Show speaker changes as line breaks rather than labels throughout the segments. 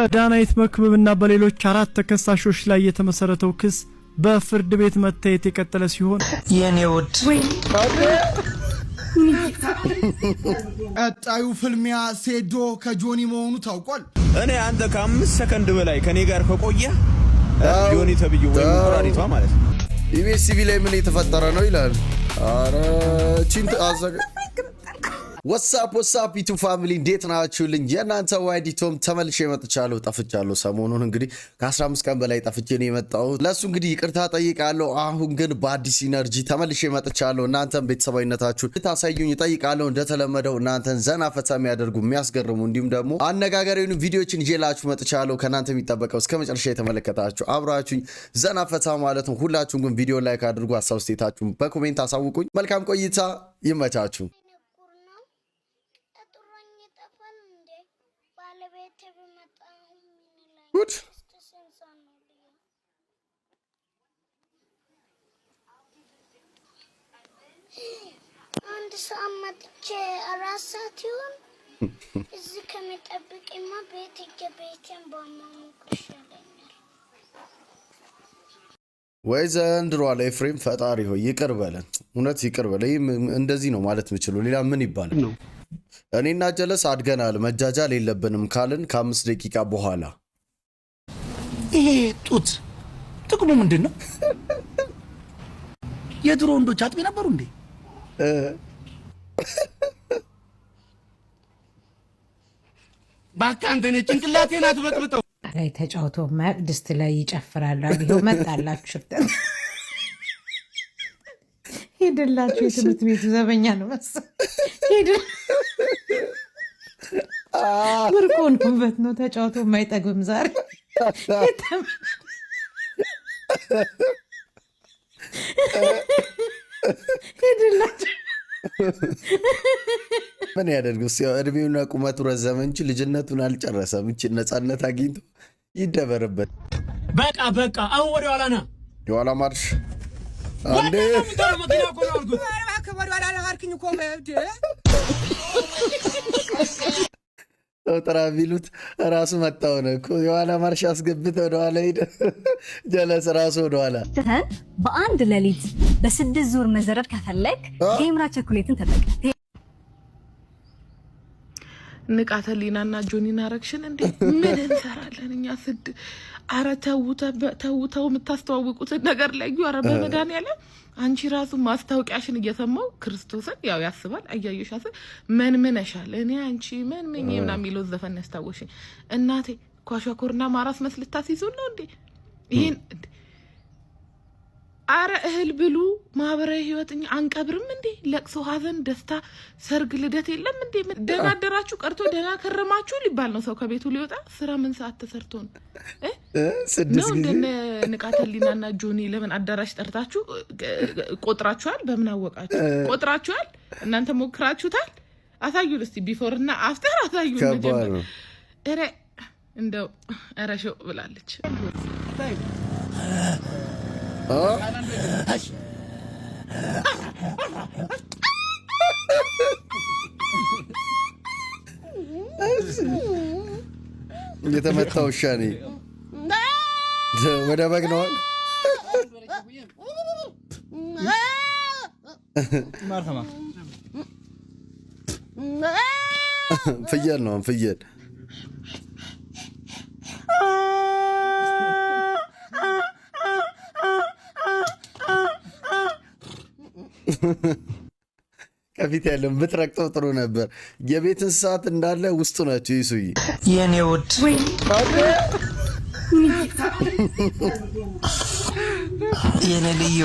በዳናይት መክብብና በሌሎች 4 ተከሳሾች ላይ የተመሰረተው ክስ በፍርድ ቤት መታየት የቀጠለ ሲሆን
የኔ ውድ
ቀጣዩ ፍልሚያ ሴዶ ከጆኒ መሆኑ ታውቋል።
እኔ አንተ ከ5 ሰከንድ በላይ ከኔ ጋር ከቆየ ጆኒ ተብዩ ወይ ቁራሪቷ ማለት ነው።
ኢቢኤስቲቪ ላይ ምን የተፈጠረ ነው ይላል። አረ ቺንት አዘገ ወሳፕ ዩቲዩብ ፋሚሊ እንዴት ናችሁልኝ? የናንተ ዋይዲቶም ተመልሼ መጥቻለሁ። ጠፍቻለሁ ሰሞኑን እንግዲህ ከ15 ቀን በላይ ጠፍቼ ነው የመጣሁት። ለሱ እንግዲህ ይቅርታ ጠይቃለሁ። አሁን ግን በአዲስ ኢነርጂ ተመልሼ መጥቻለሁ። እናንተም ቤተሰባዊነታችሁን ልታሳዩኝ ጠይቃለሁ። እንደተለመደው እናንተን ዘና ፈታ የሚያደርጉ የሚያስገርሙ እንዲሁም ደግሞ አነጋጋሪውን ቪዲዮችን ይዤላችሁ መጥቻለሁ። ከናንተ የሚጠበቀው እስከ መጨረሻ የተመለከታችሁ አብራችሁኝ ዘና ፈታ ማለት ነው። ሁላችሁም ግን ቪዲዮ ላይክ አድርጉ፣ ሀሳብ አስተያየታችሁን በኮሜንት አሳውቁኝ። መልካም ቆይታ፣ ይመቻችሁ። Gut.
አንድ ሰዓት መጥቼ አራት ሰዓት ይሆን እዚህ ከመጠብቅማ ቤቴን በማሞቅ ይሻለኛል።
ወይ ዘንድሮ አለ ኤፍሬም ፈጣሪ ሆይ ይቅር በለን፣ እውነት ይቅር በለን። እንደዚህ ነው ማለት የምችለው ሌላ ምን ይባላል ነው? እኔና ጀለስ አድገናል፣ መጃጃል የለብንም ካልን ከ5 ደቂቃ በኋላ
ይሄ ጡት ጥቅሙ ምንድነው? የድሮ ወንዶች አጥቢ ነበሩ እንዴ? ባካ አንተኔ ጭንቅላቴን አትበጥብጠው።
ላይ ተጫውቶ ድስት ላይ ይጨፍራል። ይሄው መጣላችሁ ሄደላችሁ። የትምህርት ቤቱ ዘበኛ ነው መሰለኝ። ሄደ ምርቆን ውበት ነው። ተጫውቶ የማይጠግብም ዛሬ
ሄደላችሁ። ምን ያደርጉ ሲያው እድሜውና ቁመቱ ረዘመ እንጂ ልጅነቱን አልጨረሰም። እንጂ ነፃነት አግኝቶ ይደበረበት።
በቃ አሁን ወደ ኋላ ና።
የኋላ ማርሽ አንዴ ጥራ ቢሉት ራሱ መጣው ነው እኮ። የኋላ ማርሽ አስገብተ ወደ ኋላ ሄደ። ጀለስ ራሱ ወደ ኋላ
በአንድ ሌሊት በ6 ዙር መዘረር ከፈለክ ቴምራ ቸኮሌትን ተጠቀም።
ንቃተ ሊናና ጆኒና ረክሽን እንዴ ምን እንሰራለን እኛ ስድ አረ ተውተው የምታስተዋውቁትን ነገር ላይ አረ በመድኃኒዓለም አንቺ ራሱ ማስታወቂያሽን እየሰማው ክርስቶስን ያው ያስባል አያየሻስ መንመነሻል። እኔ አንቺ መንመኝ ምናምን የሚለው ዘፈን ያስታወሽኝ እናቴ። ኳሻኮርና ማራስ መስልታ ሲዙን ነው እንዴ ይሄን? አረ እህል ብሉ ማህበራዊ ህይወትኛ አንቀብርም እንዴ? ለቅሶ፣ ሀዘን፣ ደስታ፣ ሰርግ፣ ልደት የለም እንዴ? ደህና አደራችሁ ቀርቶ ደህና ከረማችሁ ሊባል ነው ሰው ከቤቱ ሊወጣ። ስራ ምን ሰዓት ተሰርቶ ነው ነው እንደነ ንቃተ ሊናና ጆኒ ለምን አዳራሽ ጠርታችሁ ቆጥራችኋል? በምን አወቃችሁ? ቆጥራችኋል? እናንተ ሞክራችሁታል? አሳዩን እስቲ ቢፎር እና አፍተር አሳዩን። መጀመሪያ እረ እንደው እረ ሾ ብላለች።
የተመታው ውሻ ነኝ ወደ በግ ነው። ፍየል ነው ፍየል። ከፊት ያለው ብትረቅጠው ጥሩ ነበር። የቤት እንስሳት እንዳለ ውስጡ ናቸው። ይሱይ
የኔ ውድ የኔ ልዩ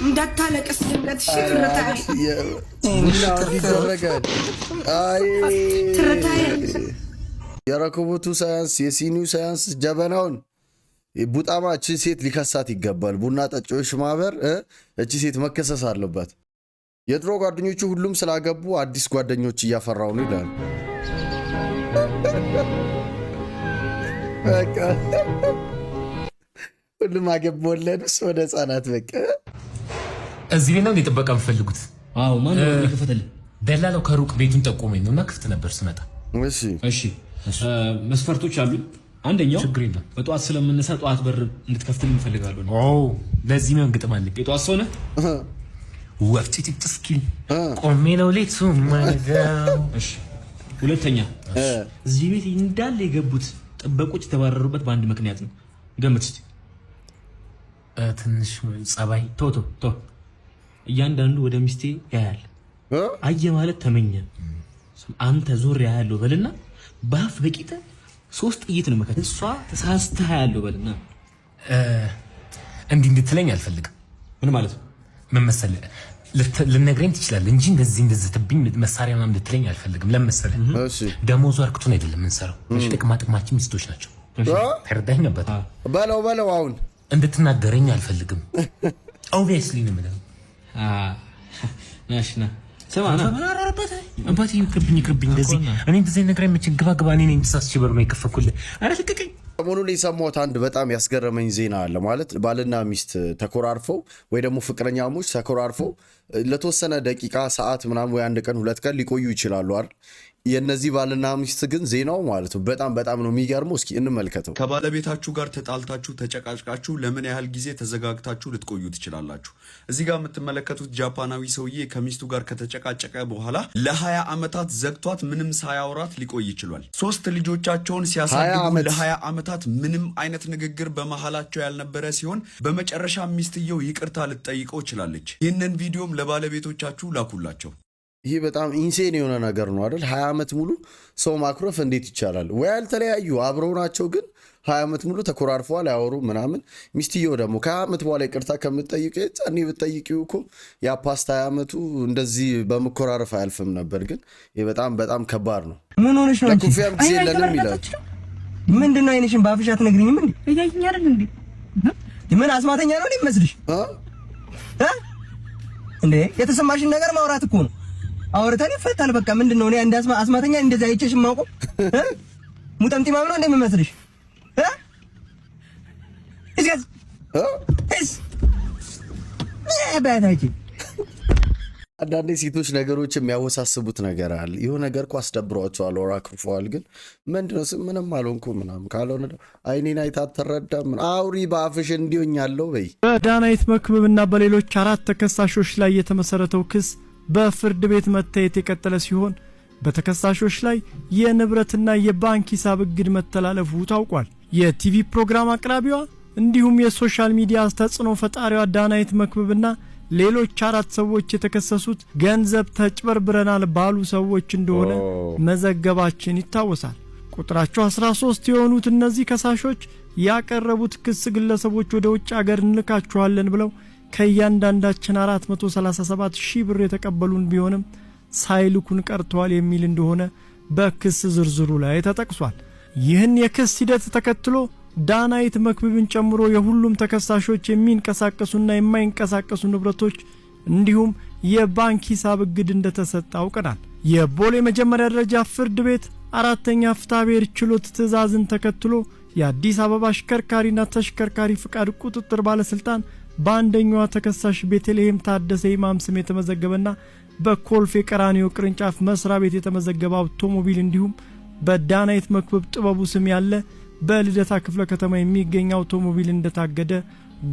እንዳታለቅስ ድንገት ሽትረታሽ
ይደረጋል። አይ የረከቦቱ ሳያንስ የሲኒው ሳያንስ ጀበናውን ቡጣማ እቺ ሴት ሊከሳት ይገባል። ቡና ጠጪዎች ማህበር እቺ ሴት መከሰስ አለባት። የድሮ ጓደኞቹ ሁሉም ስላገቡ አዲስ ጓደኞች እያፈራው ነው ይላል። በቃ ሁሉም አገቡ ወለዱስ ወደ ህፃናት በቃ
እዚህ ነው ጥበቃ የምፈልጉት።
አዎ ማን ነው የከፈተልህ?
ደላላው ከሩቅ ቤቱን ጠቆመኝ ነውና ክፍት ነበር ስመጣ።
እሺ
መስፈርቶች አሉ። አንደኛው ችግር የለም በጧት ስለምንነሳ ጧት በር እንድትከፍትልኝ እንፈልጋለን። ለዚህ ነው እንግጥማለን። የጧት ሰው ነህ? ወፍጭ ትጥስኪ ቆሜ ነው ሌቱ ማለጋው። እሺ ሁለተኛ እዚህ ቤት እንዳለ የገቡት ጥበቆች የተባረሩበት በአንድ ምክንያት ነው። ገምት እስቲ። ትንሽ ጸባይ ቶ እያንዳንዱ ወደ ሚስቴ ያያል። አየ ማለት ተመኘ። አንተ ዞር ያያለው በልና ባፍ በቂተ 3 ጥይት ነው መከተ እሷ ተሳስተህ ያያለው በልና እንዲህ እንድትለኝ አልፈልግም። ምን ማለት ነው? ምን መሰለህ ልነግረኝ ትችላለህ እንጂ እንደዚህ ተብኝ መሳሪያ ምናምን ልትለኝ አልፈልግም። ለምሳሌ ደሞዙ አርክቶን አይደለም የምንሰራው። ጥቅማችን ሚስቶች ናቸው። ተረዳኝ ነበር።
በለው አሁን
እንድትናገረኝ አልፈልግም። ኦብቪየስሊ ነው የምልህ። ናሽና ሰማና አባቴ ይቅርብኝ እንደዚህ እኔ እንደዚህ ነገር ግባ እኔ ነኝ ተሳስቼ በር ነው የከፈኩልህ። አረ ልቀቀኝ።
ሰሞኑን የሰማሁት አንድ በጣም ያስገረመኝ ዜና አለ። ማለት ባልና ሚስት ተኮራርፈው ወይ ደግሞ ፍቅረኛሞች ተኮራርፈው ለተወሰነ ደቂቃ ሰዓት ምናምን ወይ 1 ቀን 2 ቀን ሊቆዩ ይችላሉ አይደል? የነዚህ ባልና ሚስት ግን ዜናው ማለት ነው በጣም ነው የሚገርመው። እስኪ እንመልከተው።
ከባለቤታችሁ ጋር ተጣልታችሁ ተጨቃጭቃችሁ ለምን ያህል ጊዜ ተዘጋግታችሁ ልትቆዩ ትችላላችሁ? እዚህ ጋር የምትመለከቱት ጃፓናዊ ሰውዬ ከሚስቱ ጋር ከተጨቃጨቀ በኋላ ለ20 ዓመታት ዘግቷት ምንም ሳያወራት ሊቆይ ይችላል። 3 ልጆቻቸውን ሲያሳድጉ ለ20 ዓመታት ምንም አይነት ንግግር በመሃላቸው ያልነበረ ሲሆን በመጨረሻ ሚስትየው ይቅርታ ልትጠይቀው ችላለች። ይህንን ቪዲዮም ለባለቤቶቻችሁ ላኩላቸው።
ይህ በጣም ኢንሴን የሆነ ነገር ነው አይደል? 20 ዓመት ሙሉ ሰው ማክሮፍ እንዴት ይቻላል? ወይ ያልተለያዩ አብረው ናቸው ግን 20 ዓመት ሙሉ ተኮራርፈዋል ያወሩ ምናምን። ሚስትየው ደግሞ ከ20 ዓመት በኋላ ይቅርታ ከምትጠይቅ እኔ ብትጠይቂው እኮ ያ ፓስት 20 ዓመቱ እንደዚህ በመኮራረፍ አያልፍም ነበር። ግን ይህ በጣም ከባድ ነው።
ምን ሆነሽ ነው?
ለኩፊያም ጊዜ የለንም ይላል።
ምንድነው አይንሽን ባፍሽ አትነግሪኝም እንዴ?
እያየኝ አይደል እንዴ?
ምን አስማተኛ ነው የሚመስልሽ እንዴ? የተሰማሽን ነገር ማውራት እኮ ነው። አውርተን ይፈታል በቃ። ምንድነው እኔ እንደ አስማተኛ እንደዛ አይቼሽ ማውቀው ሙጠምጢማም ነው እንደሚመስልሽ?
አንዳንዴ ሴቶች ነገሮች የሚያወሳስቡት ነገር አለ። ይሁን ነገር እኮ አስደብሯቸዋል፣ ወራክፈዋል። ግን ምንድነው ምንም አልሆንኩ ምናምን ካልሆነ አይኔን አይታ አትረዳም። አውሪ በአፍሽ እንዲሆኛለሁ በይ።
በዳናይት መክብብና በሌሎች 4 ተከሳሾች ላይ የተመሰረተው ክስ በፍርድ ቤት መታየት የቀጠለ ሲሆን በተከሳሾች ላይ የንብረትና የባንክ ሂሳብ እግድ መተላለፉ ታውቋል። የቲቪ ፕሮግራም አቅራቢዋ እንዲሁም የሶሻል ሚዲያ ተጽዕኖ ፈጣሪዋ ዳናይት መክብብና ሌሎች 4 ሰዎች የተከሰሱት ገንዘብ ተጭበርብረናል ባሉ ሰዎች እንደሆነ መዘገባችን ይታወሳል። ቁጥራቸው 13 የሆኑት እነዚህ ከሳሾች ያቀረቡት ክስ ግለሰቦች ወደ ውጭ ሀገር እንልካቸዋለን ብለው ከያንዳንዳችን 437,000 ብር የተቀበሉን ቢሆንም ሳይልኩን ቀርተዋል የሚል እንደሆነ በክስ ዝርዝሩ ላይ ተጠቅሷል። ይህን የክስ ሂደት ተከትሎ ዳናይት መክብብን ጨምሮ የሁሉም ተከሳሾች የሚንቀሳቀሱና የማይንቀሳቀሱ ንብረቶች እንዲሁም የባንክ ሂሳብ እግድ እንደተሰጠ አውቀናል። የቦሌ መጀመሪያ ደረጃ ፍርድ ቤት 4ኛ ፍትሐብሔር ችሎት ትዕዛዝን ተከትሎ የአዲስ አበባ አሽከርካሪና ተሽከርካሪ ፍቃድ ቁጥጥር ባለስልጣን በአንደኛዋ ተከሳሽ ቤተልሔም ታደሰ ኢማም ስም የተመዘገበና በኮልፌ ቀራኒዮ ቅርንጫፍ መስሪያ ቤት የተመዘገበ አውቶሞቢል እንዲሁም በዳናይት መክብብ ጥበቡ ስም ያለ በልደታ ክፍለ ከተማ የሚገኝ አውቶሞቢል እንደታገደ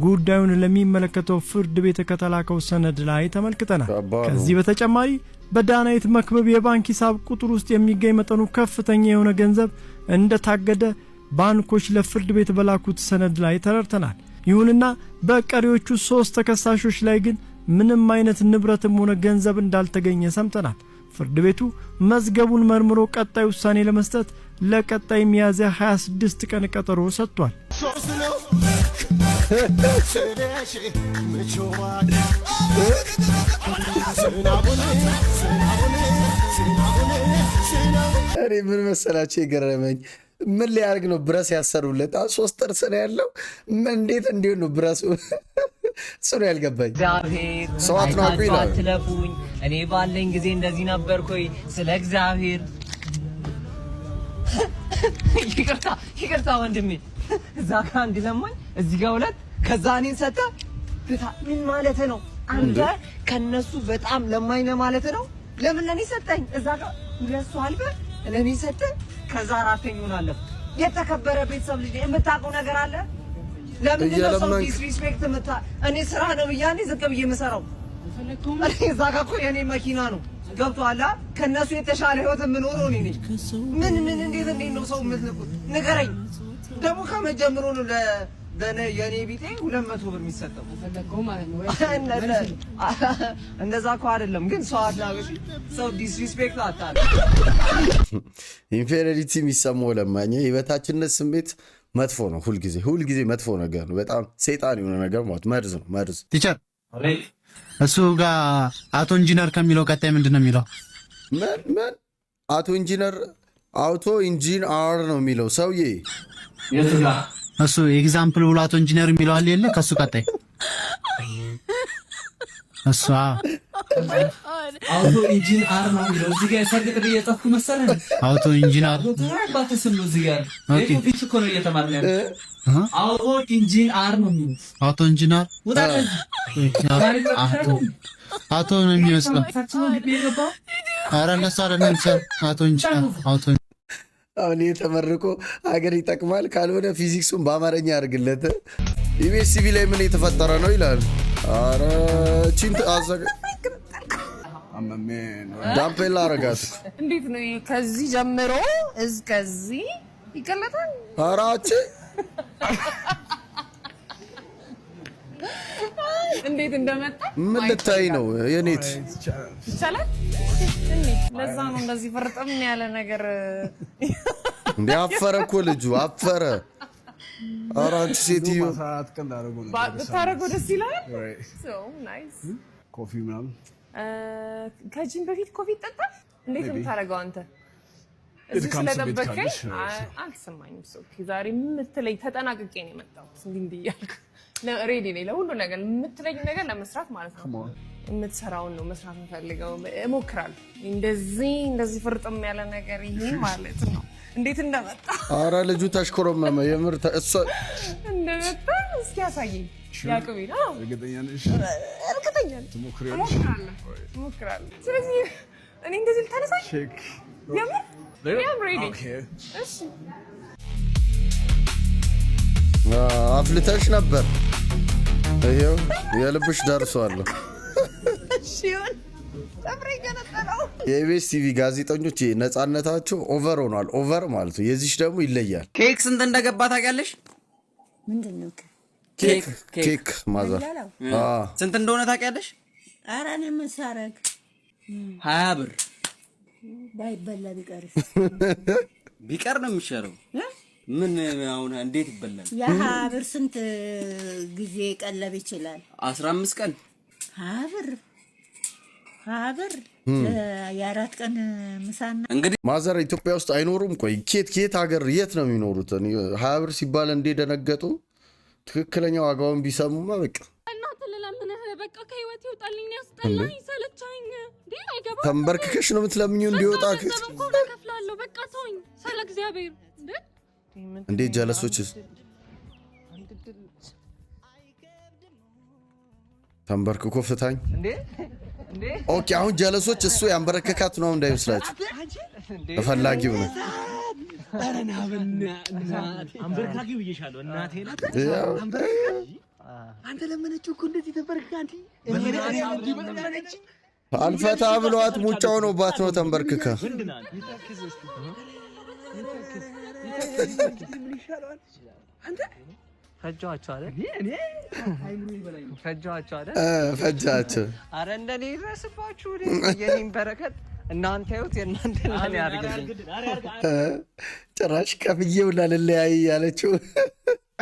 ጉዳዩን ለሚመለከተው ፍርድ ቤት ከተላከው ሰነድ ላይ ተመልክተናል። ከዚህ በተጨማሪ በዳናይት መክብብ የባንክ ሂሳብ ቁጥር ውስጥ የሚገኝ መጠኑ ከፍተኛ የሆነ ገንዘብ እንደታገደ ባንኮች ለፍርድ ቤት በላኩት ሰነድ ላይ ተረድተናል። ይሁንና በቀሪዎቹ 3 ተከሳሾች ላይ ግን ምንም አይነት ንብረትም ሆነ ገንዘብ እንዳልተገኘ ሰምተናል። ፍርድ ቤቱ መዝገቡን መርምሮ ቀጣይ ውሳኔ ለመስጠት ለቀጣይ ሚያዝያ 26 ቀን ቀጠሮ ሰጥቷል።
እኔ ምን መሰላችሁ የገረመኝ ምን ሊያርግ ነው ብረስ ያሰሩለት? 3 ጥርስ ነው ያለው። እንዴት እንዲሁ ነው ብረሱ? እሱ ነው ያልገባኝ። ሰው አትናቁ ይላል።
አትለፉኝ፣ እኔ ባለኝ ጊዜ እንደዚህ ነበርኩኝ። ስለ እግዚአብሔር ይቅርታ ወንድሜ። እዛ ጋር አንድ ለማኝ፣ እዚህ ጋር 2፣ ከዛ እኔን ሰጠ። ምን ማለት ነው? አንተ ከነሱ በጣም ለማኝ ነህ ማለት ነው? ለምን ለኔ ሰጠኝ? እዛ ጋር 2 ሰው አልፈ ለኔ ሰጠ። ከዛ አራተኛውን አለፈ። የተከበረ ቤተሰብ ልጅ የምታውቀው ነገር አለ? ለምን ነው ሰው ዲስሪስፔክት መታ? እኔ ስራ ነው ብያኔ ዝቅ ብዬ የምሰራው እኔ እዛ ጋር እኮ የኔ መኪና ነው ገብቶሃል? ከነሱ የተሻለ ህይወት የምኖረው እኔ ነኝ። ምን እንዴት ነው ሰው የምትነኩት? ንገረኝ። ደግሞ ከመጀመሩ ነው የኔ ቢጤ 200 ብር የሚሰጠው ፈለከው ማለት ነው። እንደዛ እኮ አይደለም ግን ሰው አዳገሽ ሰው ዲስሪስፔክት አታለ
ኢንፌሪዮሪቲ የሚሰማው ለማኝ የበታችነት ስሜት መጥፎ ነው። ሁልጊዜ መጥፎ ነገር ነው። በጣም ሰይጣን የሆነ ነገር ማለት መርዝ ነው። መርዝ
ቲቸር እሱ ጋር አቶ ኢንጂነር ከሚለው ቀጣይ ምንድን ነው የሚለው?
ምን አቶ ኢንጂነር አውቶ ኢንጂን አር ነው የሚለው ሰውዬ።
እሱ ኤግዛምፕል ብሎ አቶ ኢንጂነር የሚለው አለ የለ? ከሱ ቀጣይ እሱ
አውቶ ኢንጂን አር ነው የሚለው። እዚህ ጋር ሰርግ እየጠፍኩ መሰለህ።
አውቶ ኢንጂን አር
ባተስም ነው እዚህ ጋር ፊት እኮ ነው እየተማርን ያለ። አውቶ ኢንጂን አር ነው የሚለው።
አውቶ ኢንጂን አር አቶ ነው የሚመስለው። ኧረ እነሱ አይደለም አቶ ኢንጂን አውቶ
አሁን የተመርቆ ሀገር ይጠቅማል ካልሆነ ፊዚክሱን በአማርኛ ያርግለት። ኢቢኤስቲቪ ላይ ምን የተፈጠረ ነው ይላል። አረ ቺንት አዘገ ዳምፔላ አረጋት።
እንዴት ነው ከዚህ ጀምሮ እስከዚህ ይቀለጣል?
አራቼ
እንዴት እንደመጣ
ምን ልታይ ነው የኔት
ይቻላል። ለዛ ነው እንደዚህ ፈርጠም ያለ ነገር
እንዴ። አፈረ እኮ ልጁ አፈረ። አራንቺ ሴትዮ
ብታረገው ደስ ይላል።
ኮፊ ምናምን
ከጂም በፊት ኮፊ ጠጣል። እንዴት ነው የምታረገው አንተ? እዚህ ስለጠበቀኝ አልሰማኝም። ዛሬ የምትለኝ ተጠናቅቄ ነው የመጣሁት። እንዲህ እያልኩ ሬዲ ነኝ ለሁሉ ነገር የምትለኝ ነገር ለመስራት ማለት ነው። የምትሰራውን ነው መስራት የምፈልገው። እሞክራለሁ። እንደዚህ ፍርጥም ያለ ነገር ይሄ ማለት ነው። እንዴት እንደመጣ
አረ ልጁ ተሽኮረመመ። የምር እሷ
እንደመጣ እስኪ ያሳየኝ። ያቅቢ ነው። እርግጠኛ ነሽ? እሞክራለሁ። ስለዚህ እኔ እንደዚህ ልታነሳኝ የምር ሬዲ። እሺ
አፍልተሽ ነበር። ይሄው የልብሽ ደርሷል።
እሺውን ተብሬ ገነጠለው።
የኢቢኤስ ቲቪ ጋዜጠኞች ነፃነታቸው ኦቨር ሆኗል። ኦቨር ማለት ነው። የዚህሽ ደግሞ ይለያል።
ኬክ ስንት እንደገባ ታውቂያለሽ?
ምንድነው
ኬክ ማዘር
ስንት እንደሆነ ታውቂያለሽ?
ኧረ እኔ ምን ሳረግ
20 ብር
ባይበላ
ቢቀር ነው የሚሻለው። ምን አሁን እንዴት ይበላል?
ያ ብር ስንት ጊዜ ቀለብ ይችላል?
15 ቀን
20 ብር የአራት ቀን ምሳና
እንግዲህ ማዘር ኢትዮጵያ ውስጥ አይኖሩም። ቆይ ኬት ሀገር የት ነው የሚኖሩት? 20 ብር ሲባል እንዴ ደነገጡ። ትክክለኛ ዋጋውን ቢሰሙማ በቃ
እናት ለለምነህ በቃ ከህይወት ይውጣልኝ፣ ያስጠላኝ፣ ሰለቻኝ። አይገባም።
ተንበርክከሽ ነው የምትለምኚው እንዲወጣ?
ከፍላለሁ በቃ ተወኝ፣ ስለ እግዚአብሔር
እንዴ ጀለሶችስ ተንበርክኮ ፍታኝ። ኦኬ አሁን ጀለሶች እሱ ያንበረከካት ነው እንዳይመስላችሁ። ተፈላጊው ነው።
አንበርካኪው ይሻለው እናቴ ናት።
አንተ ለመነችው እኮ እንደዚህ ተንበርክካ አንተ
አልፈታ ብሏት ሙጫው ነው ባት ነው ተንበርክካ
ፈጃቸው አይደል? ፈጃቸው አይደል?
ፈጃቸው።
አረ እንደኔ ይረስባችሁ የኔን በረከት እናንተ ይሁት የእናንተ ለኔ ያርግልኝ።
ጭራሽ ከፍዬው ለለያይ ያለችው።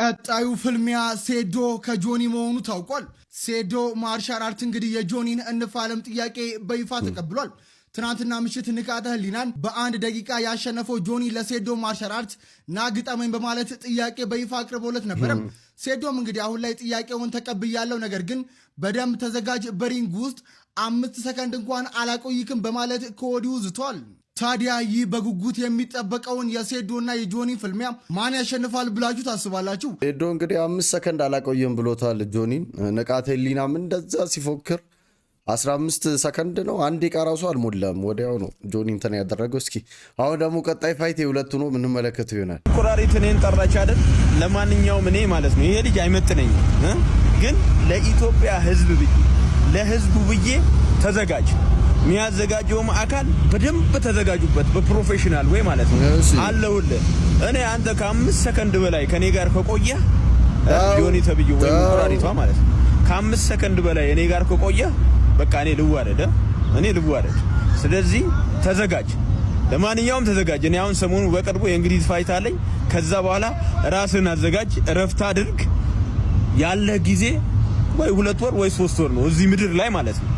ቀጣዩ ፍልሚያ ሴዶ ከጆኒ መሆኑ ታውቋል። ሴዶ ማርሻል አርት እንግዲህ የጆኒን እንፋለም ጥያቄ በይፋ ተቀብሏል። ትናንትና ምሽት ንቃተ ህሊናን በ1 ደቂቃ ያሸነፈው ጆኒ ለሴዶ ማርሻል አርት ናግጠመኝ በማለት ጥያቄ በይፋ አቅርቦለት ነበረ። ሴዶም እንግዲህ አሁን ላይ ጥያቄውን ተቀብያለሁ፣ ነገር ግን በደንብ ተዘጋጅ፣ በሪንግ ውስጥ 5 ሰከንድ እንኳን አላቆይክም በማለት ከወዲሁ ዝቷል። ታዲያ ይህ በጉጉት የሚጠበቀውን የሴዶና የጆኒ ፍልሚያ ማን ያሸንፋል ብላችሁ ታስባላችሁ?
ሴዶ እንግዲህ 5 ሰከንድ አላቆየም ብሎታል ጆኒን። ንቃተ ህሊናም እንደዛ ሲፎክር 15 ሰከንድ ነው። አንድ ደቂቃ ራሱ አልሞላም። ወዲያው ነው ጆኒ እንትን ያደረገው። እስኪ አሁን ደግሞ ቀጣይ ፋይት የሁለቱ ነው የምንመለከተው ይሆናል።
እንቁራሪት እኔን ጠራች አይደል? ለማንኛውም እኔ ማለት ነው ይሄ ልጅ አይመጥነኝም፣ ግን ለኢትዮጵያ ሕዝብ ብዬ ለሕዝቡ ብዬ ተዘጋጅ። የሚያዘጋጀውም አካል በደንብ ተዘጋጁበት፣ በፕሮፌሽናል ወይ ማለት ነው አለውልህ። እኔ አንተ ከ5 ሰከንድ በላይ ከኔ ጋር ከቆየ ጆኒ ተብዬው ወይ እንቁራሪቷ ማለት ነው ከ5 ሰከንድ በላይ እኔ ጋር ከቆየ በቃ እኔ ልዋረድ። ስለዚህ ተዘጋጅ፣ ለማንኛውም ተዘጋጅ። እኔ አሁን ሰሞኑ በቅርቡ የእንግሊዝ ፋይት አለኝ። ከዛ በኋላ ራስህን አዘጋጅ፣ እረፍት አድርግ። ያለ ጊዜ ወይ 2 ወር ወይ 3 ወር ነው እዚህ ምድር ላይ ማለት ነው።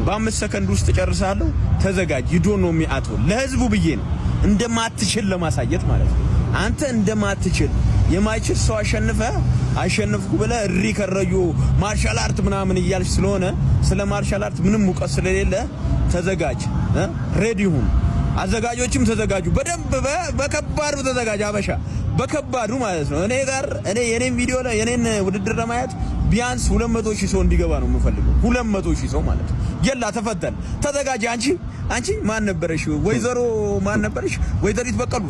በ5 ሰከንድ ውስጥ ጨርሳለሁ። ተዘጋጅ። ይዶን ነው የሚያጥው ለህዝቡ ብዬ ነው እንደማትችል ለማሳየት ማለት ነው። አንተ እንደማትችል የማይችል ሰው አሸነፍኩ ብለህ እሪ ከረዩ ማርሻል አርት ምናምን እያልሽ ስለሆነ ስለ ማርሻል አርት ምንም ሙቀት ስለሌለ ተዘጋጅ፣ ሬዲ ሁን። አዘጋጆችም ተዘጋጁ፣ በደንብ በከባዱ ተዘጋጅ። አበሻ በከባዱ ማለት ነው። እኔ የኔን ቪዲዮ ላይ የኔን ውድድር ለማየት ቢያንስ 200 ሺህ ሰው እንዲገባ ነው የምፈልገው። 200 ሺህ ሰው ማለት ነው። የላ ተፈተን ተዘጋጅ። አንቺ ማን ነበረሽ? ወይዘሮ ማን ነበረሽ? ወይዘሪት በቀሉ